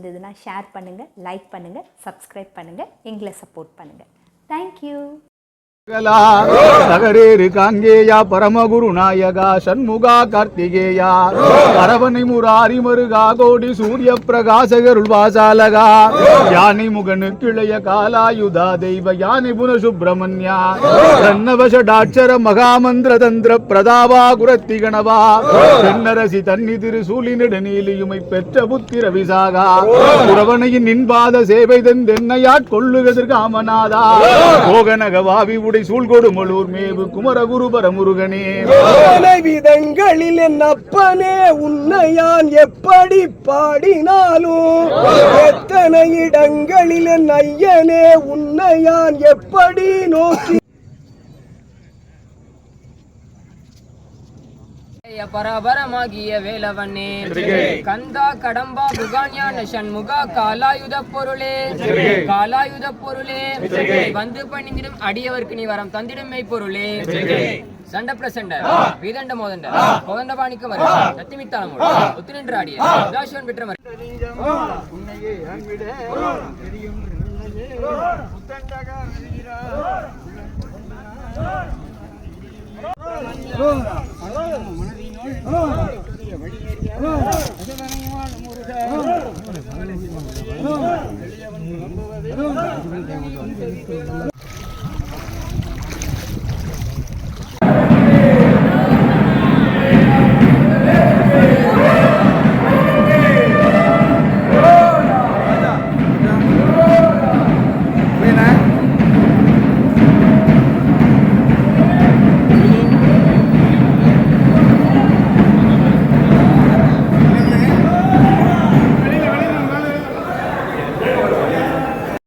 பிடிச்சிருந்ததுன்னா ஷேர் பண்ணுங்கள், லைக் பண்ணுங்கள், சப்ஸ்கிரைப் பண்ணுங்கள், எங்களை சப்போர்ட் பண்ணுங்கள். தேங்க்யூ. சகரேரு காங்கேயா பரமகுரு நாயகா சண்முகா கார்த்திகேயா அரவணை முராரி மருகா கோடி சூரிய பிரகாசகருள் வாசாலகா யானை முகனு கிளைய காலாயுதா தெய்வ யானை புன சுப்பிரமணியா ரன்னவஷடாட்சர மகாமந்திர தந்திர பிரதாபா குரத்தி கணவா தென்னரசி தன்னி திரு சூழினிட நீலியுமை பெற்ற புத்திர விசாகா உறவனையின் நின்பாத சேவை தென்னையாட் கொள்ளுகதற்கு ஆமநாதா கோகனக வாவி உடை சூழ்கொடு மலூர் மேவு குமரகுருபர முருகனே விதங்களில் என் அப்பனே உன்னையான் எப்படி பாடினாலும் எத்தனை இடங்களில் என் ஐயனே உன்னையான் எப்படி நோக்கி பரபரமாகிய வேலவனே கந்தா கடம்பா புகாஞான சண்முகா காலாயுத பொருளே காலாயுத பொருளே வந்து பணிந்திடும் அடியவர்க்கு நீ வரம் தந்திடும் மெய்ப்பொருளே சண்ட பிரசண்ட வீதண்ட மோதண்ட கோதண்ட பாணிக்க வர சத்திமித்தாளமோடு ஒத்து நின்ற ஆடிய சதாசிவன் பெற்ற மர மனதில்